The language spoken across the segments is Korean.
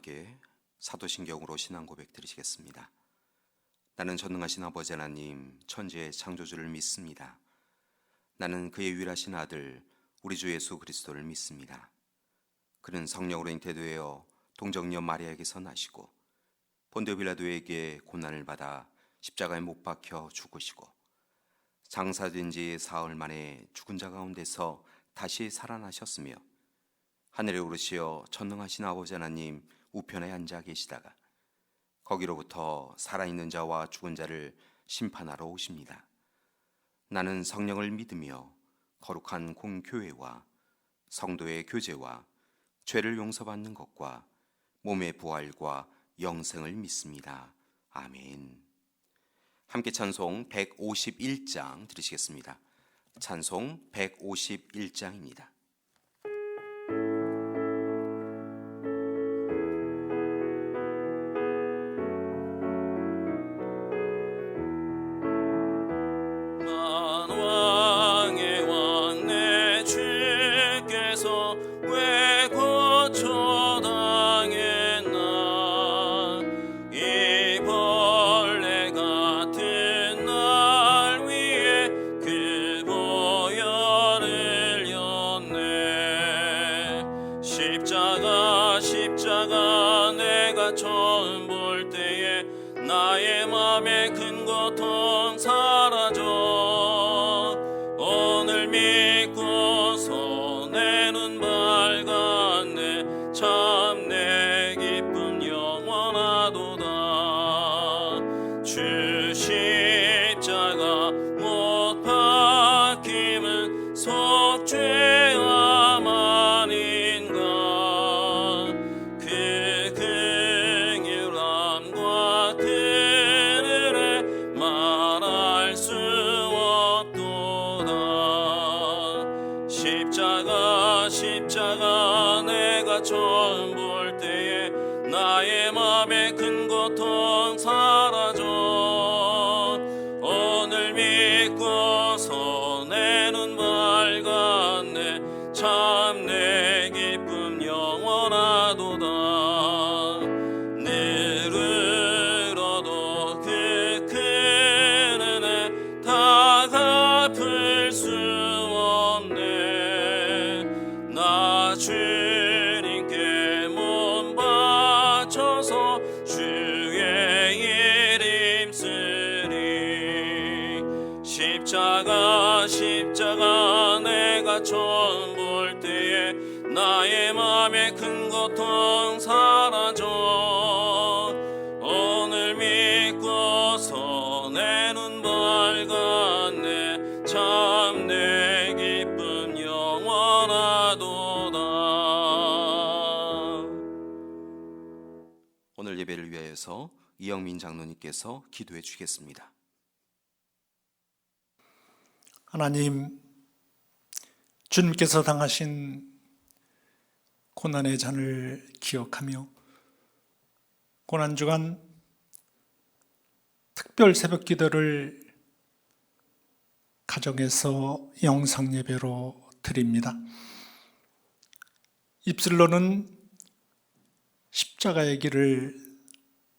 함께 사도신경으로 신앙 고백 드리시겠습니다. 나는 전능하신 아버지 하나님 천지의 창조주를 믿습니다. 나는 그의 유일하신 아들 우리 주 예수 그리스도를 믿습니다. 그는 성령으로 잉태되어 동정녀 마리아에게서 나시고 본디오 빌라도에게 고난을 받아 십자가에 못 박혀 죽으시고 장사된 지 사흘 만에 죽은 자 가운데서 다시 살아나셨으며 하늘에 오르시어 전능하신 아버지 하나님 우편에 앉아 계시다가 거기로부터 살아있는 자와 죽은 자를 심판하러 오십니다. 나는 성령을 믿으며 거룩한 공교회와 성도의 교제와 죄를 용서받는 것과 몸의 부활과 영생을 믿습니다. 아멘. 함께 찬송 151장 들으시겠습니다. 찬송 151장입니다. 십자가 내가 처음 볼 때에 나의 맘에 큰 고통 사라져 오늘 믿고서 내 눈 밝았네 참 내 기쁨 영원하도다 주 십자가 못 박힘은 속죄함 아닌가 십자가 내가 처음 볼 때에 나의 맘에 큰 고통 사라져 오늘 믿고서 내 눈 밝았네 참 내 기쁨 영원하도다 늘 울어도 그 큰 은혜 다 갚을 수 주님께 몸 바쳐서 주의 일 힘쓰리 십자가 내가 처음 볼 때에 나의 맘에 큰 고통 사라져 오늘 믿고서 내 눈 밝았네 참 내 기쁨 영원하도다. 오늘 예배를 위하여서 이영민 장로님께서 기도해 주시겠습니다. 하나님, 주님께서 당하신 고난의 잔을 기억하며 고난주간 특별 새벽 기도를 가정에서 영상 예배로 드립니다. 입술로는 십자가의 길을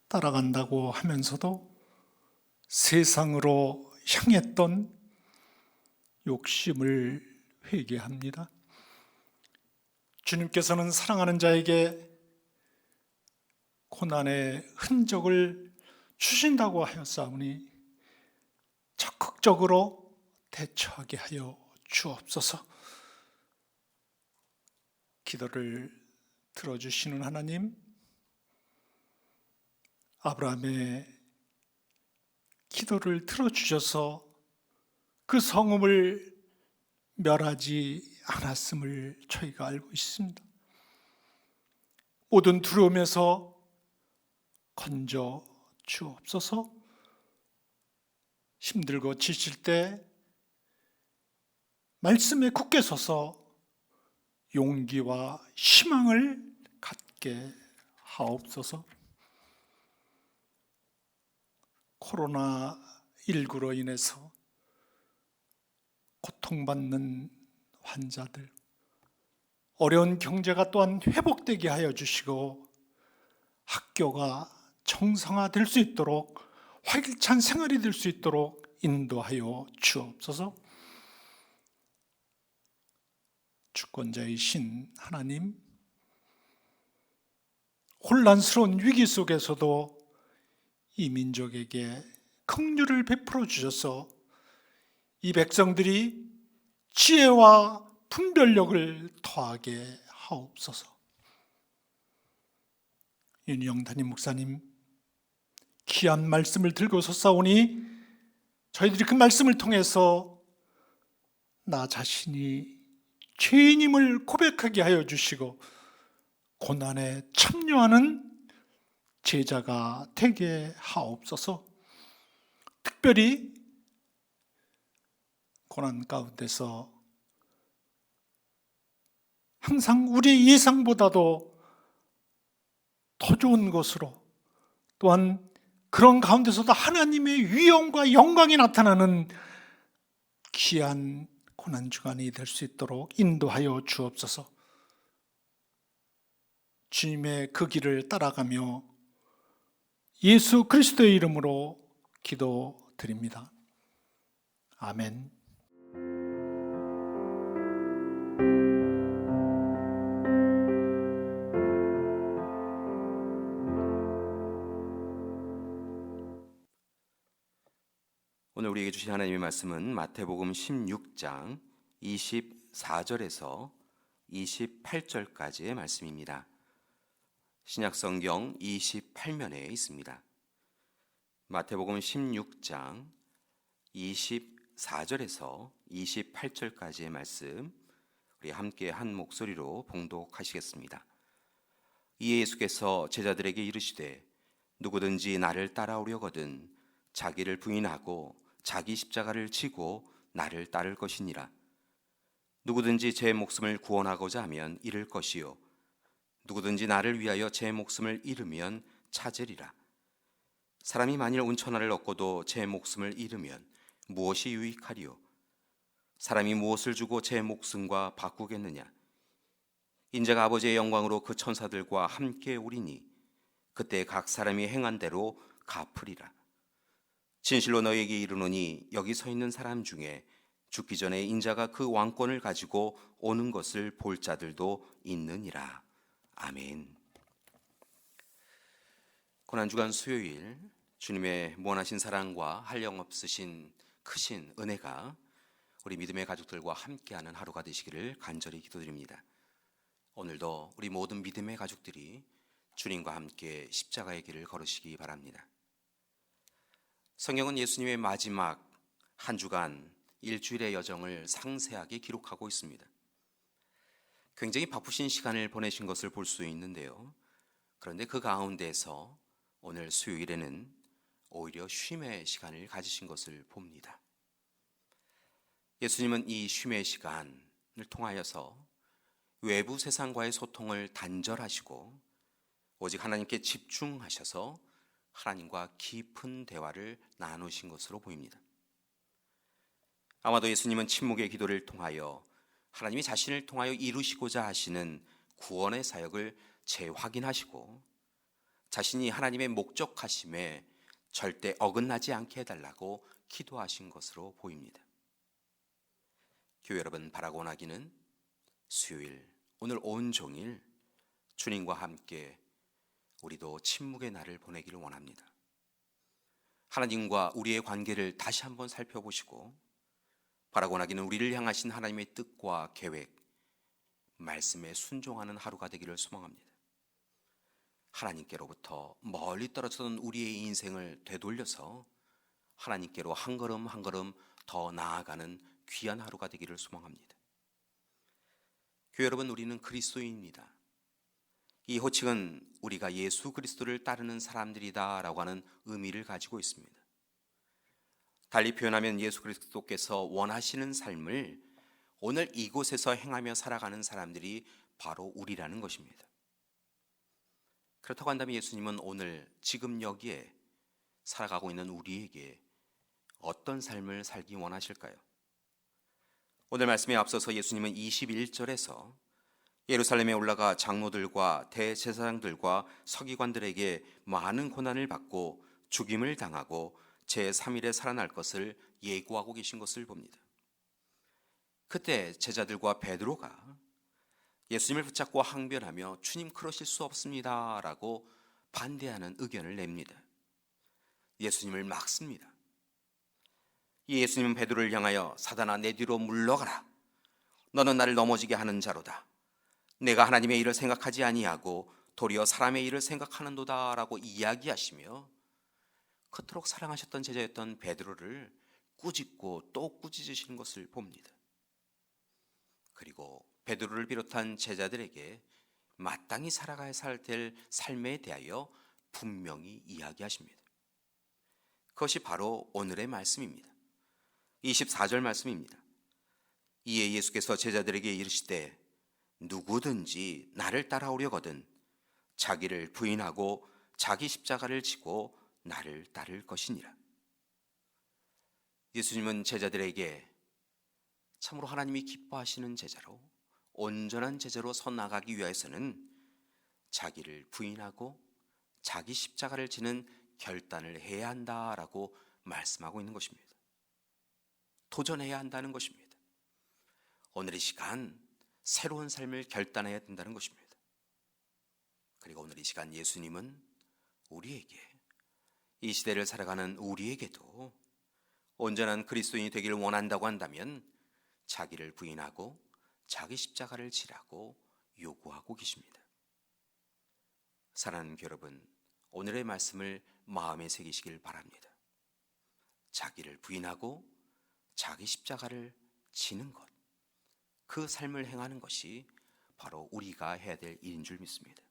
따라간다고 하면서도 세상으로 향했던 욕심을 회개합니다. 주님께서는 사랑하는 자에게 고난의 흔적을 주신다고 하였사오니 적극적으로 대처하게 하여 주옵소서. 기도를 들어주시는 하나님, 아브라함의 기도를 들어주셔서 그 성읍을 멸하지 않았음을 저희가 알고 있습니다. 모든 두려움에서 건져 주옵소서. 힘들고 지칠 때 말씀에 굳게 서서 용기와 희망을 갖게 하옵소서. 코로나19로 인해서 고통받는 환자들, 어려운 경제가 또한 회복되게 하여 주시고 학교가 정상화될 수 있도록, 활기찬 생활이 될 수 있도록 인도하여 주옵소서. 주권자이신 하나님, 혼란스러운 위기 속에서도 이 민족에게 긍휼을 베풀어 주셔서 이 백성들이 지혜와 분별력을 더하게 하옵소서. 윤희영 담임 목사님, 귀한 말씀을 들고 섰사오니 저희들이 그 말씀을 통해서 나 자신이 죄인임을 고백하게 하여 주시고 고난에 참여하는 제자가 되게 하옵소서. 특별히 고난 가운데서 항상 우리의 예상보다도 더 좋은 것으로, 또한 그런 가운데서도 하나님의 위엄과 영광이 나타나는 귀한 고난주간이 될 수 있도록 인도하여 주옵소서. 주님의 그 길을 따라가며 예수 그리스도의 이름으로 기도드립니다. 아멘. 오늘 우리에게 주신 하나님의 말씀은 마태복음 16장 24절에서 28절까지의 말씀입니다. 신약성경 28면에 있습니다. 마태복음 16장 24절에서 28절까지의 말씀, 우리 함께 한 목소리로 봉독하시겠습니다. 이에 예수께서 제자들에게 이르시되 누구든지 나를 따라오려거든 자기를 부인하고 자기 십자가를 지고 나를 따를 것이니라. 누구든지 제 목숨을 구원하고자 하면 잃을 것이요 누구든지 나를 위하여 제 목숨을 잃으면 찾으리라. 사람이 만일 온천하를 얻고도 제 목숨을 잃으면 무엇이 유익하리요? 사람이 무엇을 주고 제 목숨과 바꾸겠느냐? 인자가 아버지의 영광으로 그 천사들과 함께 오리니 그때 각 사람이 행한 대로 갚으리라. 진실로 너희에게 이르노니 여기 서 있는 사람 중에 죽기 전에 인자가 그 왕권을 가지고 오는 것을 볼 자들도 있느니라. 아멘. 고난주간 수요일, 주님의 무한하신 사랑과 한량없으신 크신 은혜가 우리 믿음의 가족들과 함께하는 하루가 되시기를 간절히 기도드립니다. 오늘도 우리 모든 믿음의 가족들이 주님과 함께 십자가의 길을 걸으시기 바랍니다. 성경은 예수님의 마지막 한 주간 일주일의 여정을 상세하게 기록하고 있습니다. 굉장히 바쁘신 시간을 보내신 것을 볼 수 있는데요. 그런데 그 가운데서 오늘 수요일에는 오히려 쉼의 시간을 가지신 것을 봅니다. 예수님은 이 쉼의 시간을 통하여서 외부 세상과의 소통을 단절하시고 오직 하나님께 집중하셔서 하나님과 깊은 대화를 나누신 것으로 보입니다. 아마도 예수님은 침묵의 기도를 통하여 하나님이 자신을 통하여 이루시고자 하시는 구원의 사역을 재확인하시고 자신이 하나님의 목적하심에 절대 어긋나지 않게 해달라고 기도하신 것으로 보입니다. 교회 여러분, 바라고 원하기는 수요일, 오늘 온종일 주님과 함께 우리도 침묵의 날을 보내기를 원합니다. 하나님과 우리의 관계를 다시 한번 살펴보시고 바라고 원하기는 우리를 향하신 하나님의 뜻과 계획, 말씀에 순종하는 하루가 되기를 소망합니다. 하나님께로부터 멀리 떨어졌던 우리의 인생을 되돌려서 하나님께로 한 걸음 한 걸음 더 나아가는 귀한 하루가 되기를 소망합니다. 교회 여러분, 우리는 그리스도인입니다. 이 호칭은 우리가 예수 그리스도를 따르는 사람들이다 라고 하는 의미를 가지고 있습니다. 달리 표현하면 예수 그리스도께서 원하시는 삶을 오늘 이곳에서 행하며 살아가는 사람들이 바로 우리라는 것입니다. 그렇다고 한다면 예수님은 오늘 지금 여기에 살아가고 있는 우리에게 어떤 삶을 살기 원하실까요? 오늘 말씀에 앞서서 예수님은 21절에서 예루살렘에 올라가 장로들과 대제사장들과 서기관들에게 많은 고난을 받고 죽임을 당하고 제3일에 살아날 것을 예고하고 계신 것을 봅니다. 그때 제자들과 베드로가 예수님을 붙잡고 항변하며 주님 그러실 수 없습니다 라고 반대하는 의견을 냅니다. 예수님을 막습니다. 예수님은 베드로를 향하여 사단아 내 뒤로 물러가라. 너는 나를 넘어지게 하는 자로다. 내가 하나님의 일을 생각하지 아니하고 도리어 사람의 일을 생각하는도다 라고 이야기하시며 그토록 사랑하셨던 제자였던 베드로를 꾸짖고 또 꾸짖으시는 것을 봅니다. 그리고 베드로를 비롯한 제자들에게 마땅히 살아가야 될 삶에 대하여 분명히 이야기하십니다. 그것이 바로 오늘의 말씀입니다. 24절 말씀입니다. 이에 예수께서 제자들에게 이르시되 누구든지 나를 따라오려거든 자기를 부인하고 자기 십자가를 지고 나를 따를 것이니라. 예수님은 제자들에게 참으로 하나님이 기뻐하시는 제자로 온전한 제자로 서 나가기 위해서는 자기를 부인하고 자기 십자가를 지는 결단을 해야 한다라고 말씀하고 있는 것입니다. 도전해야 한다는 것입니다. 오늘 이 시간 새로운 삶을 결단해야 된다는 것입니다. 그리고 오늘 이 시간 예수님은 우리에게 이 시대를 살아가는 우리에게도 온전한 그리스도인이 되기를 원한다고 한다면 자기를 부인하고 자기 십자가를 지라고 요구하고 계십니다. 사랑하는 여러분, 오늘의 말씀을 마음에 새기시길 바랍니다. 자기를 부인하고 자기 십자가를 지는 것, 그 삶을 행하는 것이 바로 우리가 해야 될 일인 줄 믿습니다.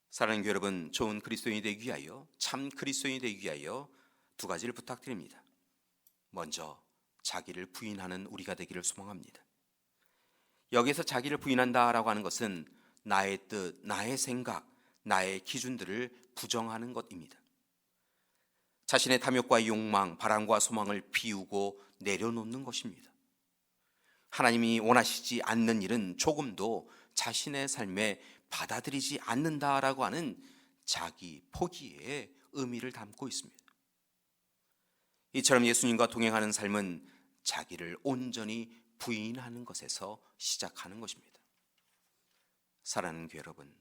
사랑하는 여러분, 좋은 그리스도인이 되기 위하여, 참 그리스도인이 되기 위하여 두 가지를 부탁드립니다. 먼저 자기를 부인하는 우리가 되기를 소망합니다. 여기서 자기를 부인한다라고 하는 것은 나의 뜻, 나의 생각, 나의 기준들을 부정하는 것입니다. 자신의 탐욕과 욕망, 바람과 소망을 비우고 내려놓는 것입니다. 하나님이 원하시지 않는 일은 조금도 자신의 삶에 받아들이지 않는다라고 하는 자기 포기의 의미를 담고 있습니다. 이처럼 예수님과 동행하는 삶은 자기를 온전히 부인하는 것에서 시작하는 것입니다. 사랑하는 교회 여러분,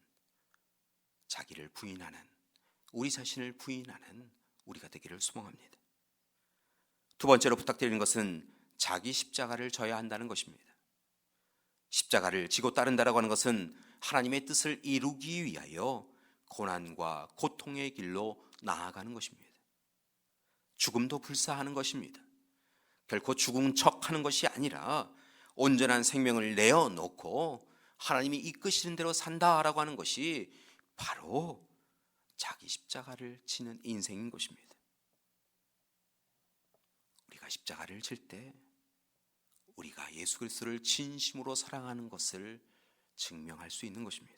자기를 부인하는, 우리 자신을 부인하는 우리가 되기를 소망합니다. 두 번째로 부탁드리는 것은 자기 십자가를 져야 한다는 것입니다. 십자가를 지고 따른다라고 하는 것은 하나님의 뜻을 이루기 위하여 고난과 고통의 길로 나아가는 것입니다. 죽음도 불사하는 것입니다. 결코 죽은 척하는 것이 아니라 온전한 생명을 내어놓고 하나님이 이끄시는 대로 산다라고 하는 것이 바로 자기 십자가를 지는 인생인 것입니다. 우리가 십자가를 질 때 우리가 예수 그리스도를 진심으로 사랑하는 것을 증명할 수 있는 것입니다.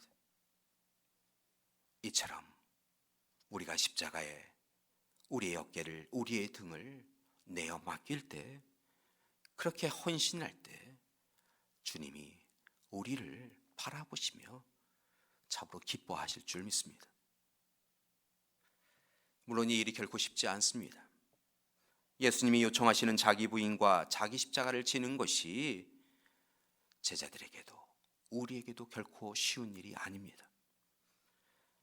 이처럼 우리가 십자가에 우리의 어깨를, 우리의 등을 내어 맡길 때, 그렇게 헌신할 때 주님이 우리를 바라보시며 참으로 기뻐하실 줄 믿습니다. 물론 이 일이 결코 쉽지 않습니다. 예수님이 요청하시는 자기 부인과 자기 십자가를 지는 것이 제자들에게도 우리에게도 결코 쉬운 일이 아닙니다.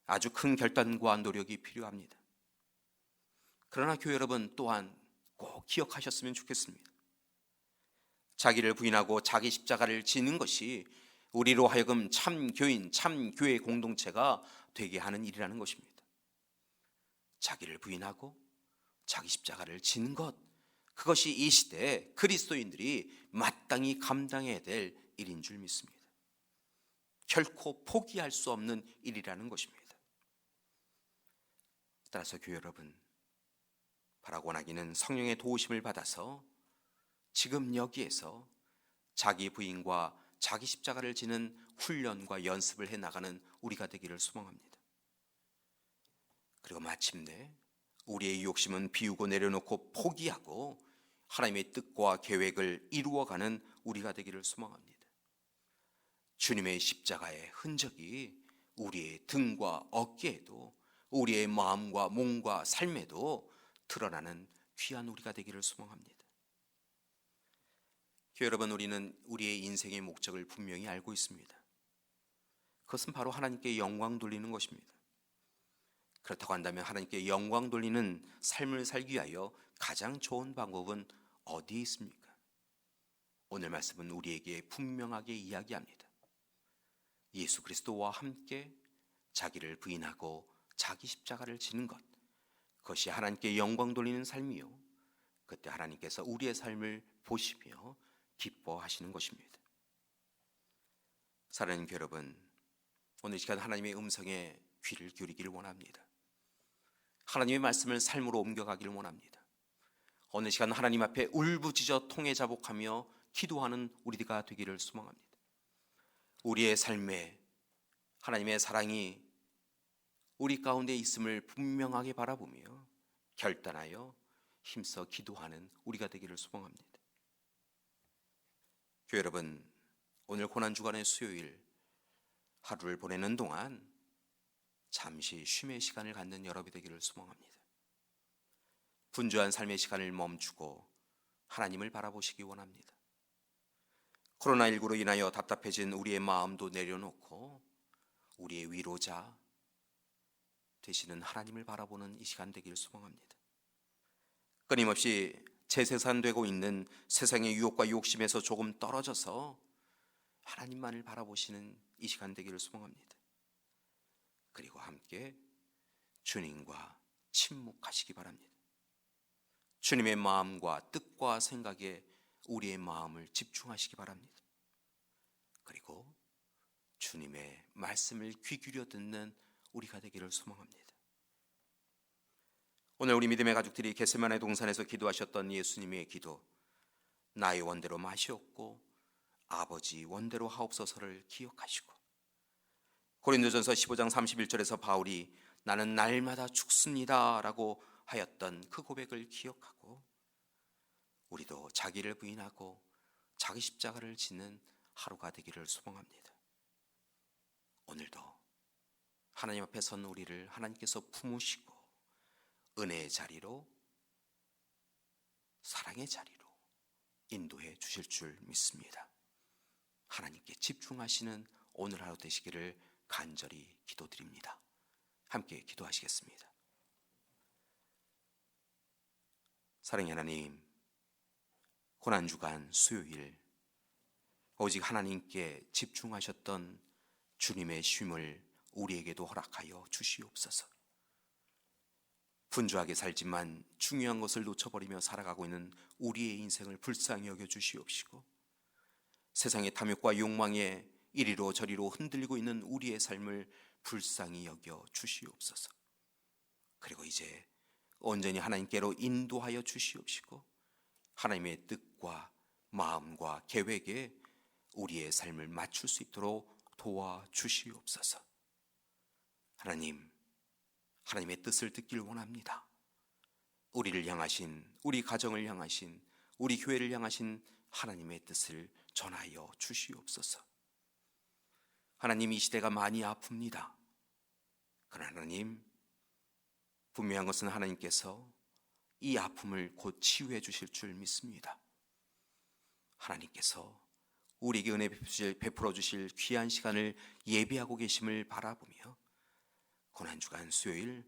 아주 큰 결단과 노력이 필요합니다. 그러나 교회 여러분 또한 꼭 기억하셨으면 좋겠습니다. 자기를 부인하고 자기 십자가를 지는 것이 우리로 하여금 참 교인, 참 교회 공동체가 되게 하는 일이라는 것입니다. 자기를 부인하고 자기 십자가를 지는 것, 그것이 이 시대에 그리스도인들이 마땅히 감당해야 될 일인 줄 믿습니다. 결코 포기할 수 없는 일이라는 것입니다. 따라서 교회 여러분, 바라고 원하기는 성령의 도우심을 받아서 지금 여기에서 자기 부인과 자기 십자가를 지는 훈련과 연습을 해나가는 우리가 되기를 소망합니다. 그리고 마침내 우리의 욕심은 비우고 내려놓고 포기하고 하나님의 뜻과 계획을 이루어가는 우리가 되기를 소망합니다. 주님의 십자가의 흔적이 우리의 등과 어깨에도, 우리의 마음과 몸과 삶에도 드러나는 귀한 우리가 되기를 소망합니다. 교회 여러분, 우리는 우리의 인생의 목적을 분명히 알고 있습니다. 그것은 바로 하나님께 영광 돌리는 것입니다. 그렇다고 한다면 하나님께 영광 돌리는 삶을 살기 위하여 가장 좋은 방법은 어디에 있습니까? 오늘 말씀은 우리에게 분명하게 이야기합니다. 예수 그리스도와 함께 자기를 부인하고 자기 십자가를 지는 것, 그것이 하나님께 영광 돌리는 삶이요, 그때 하나님께서 우리의 삶을 보시며 기뻐하시는 것입니다. 사랑하는 교회 여러분, 오늘 시간 하나님의 음성에 귀를 기울이기를 원합니다. 하나님의 말씀을 삶으로 옮겨가기를 원합니다. 어느 시간 하나님 앞에 울부짖어 통회자복하며 기도하는 우리가 되기를 소망합니다. 우리의 삶에 하나님의 사랑이 우리 가운데 있음을 분명하게 바라보며 결단하여 힘써 기도하는 우리가 되기를 소망합니다. 교회 여러분, 오늘 고난주간의 수요일 하루를 보내는 동안 잠시 쉼의 시간을 갖는 여러분이 되기를 소망합니다. 분주한 삶의 시간을 멈추고 하나님을 바라보시기 원합니다. 코로나19로 인하여 답답해진 우리의 마음도 내려놓고 우리의 위로자 되시는 하나님을 바라보는 이 시간 되기를 소망합니다. 끊임없이 재생산되고 있는 세상의 유혹과 욕심에서 조금 떨어져서 하나님만을 바라보시는 이 시간 되기를 소망합니다. 그리고 함께 주님과 침묵하시기 바랍니다. 주님의 마음과 뜻과 생각에 우리의 마음을 집중하시기 바랍니다. 그리고 주님의 말씀을 귀 기울여 듣는 우리가 되기를 소망합니다. 오늘 우리 믿음의 가족들이 겟세마네 동산에서 기도하셨던 예수님의 기도, 나의 원대로 마시옵고 아버지 원대로 하옵소서를 기억하시고, 고린도전서 15장 31절에서 바울이 나는 날마다 죽습니다 라고 하였던 그 고백을 기억하고 우리도 자기를 부인하고 자기 십자가를 지는 하루가 되기를 소망합니다. 오늘도 하나님 앞에 선 우리를 하나님께서 품으시고 은혜의 자리로, 사랑의 자리로 인도해 주실 줄 믿습니다. 하나님께 집중하시는 오늘 하루 되시기를 간절히 기도드립니다. 함께 기도하시겠습니다. 사랑의 하나님, 고난주간 수요일 오직 하나님께 집중하셨던 주님의 쉼을 우리에게도 허락하여 주시옵소서. 분주하게 살지만 중요한 것을 놓쳐버리며 살아가고 있는 우리의 인생을 불쌍히 여겨 주시옵시고, 세상의 탐욕과 욕망에 이리로 저리로 흔들리고 있는 우리의 삶을 불쌍히 여겨 주시옵소서. 그리고 이제 온전히 하나님께로 인도하여 주시옵시고 하나님의 뜻과 마음과 계획에 우리의 삶을 맞출 수 있도록 도와주시옵소서. 하나님, 하나님의 뜻을 듣길 원합니다. 우리를 향하신, 우리 가정을 향하신, 우리 교회를 향하신 하나님의 뜻을 전하여 주시옵소서. 하나님, 이 시대가 많이 아픕니다. 그러나 하나님, 분명한 것은 하나님께서 이 아픔을 곧 치유해 주실 줄 믿습니다. 하나님께서 우리에게 은혜 베풀어 주실 귀한 시간을 예비하고 계심을 바라보며 고난주간 수요일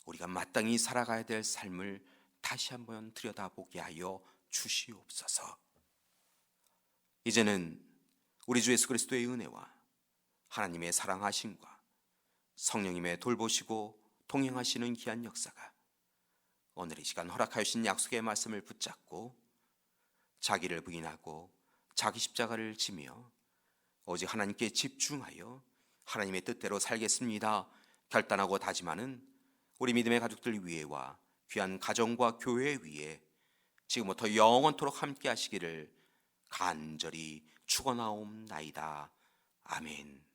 우리가 마땅히 살아가야 될 삶을 다시 한번 들여다보게 하여 주시옵소서. 이제는 우리 주 예수 그리스도의 은혜와 하나님의 사랑하심과 성령님의 돌보시고 동행하시는 귀한 역사가 오늘 이 시간 허락하신 약속의 말씀을 붙잡고 자기를 부인하고 자기 십자가를 지며 오직 하나님께 집중하여 하나님의 뜻대로 살겠습니다 결단하고 다짐하는 우리 믿음의 가족들 위에와 귀한 가정과 교회 위에 지금부터 영원토록 함께 하시기를 간절히 축원하옵나이다. 아멘.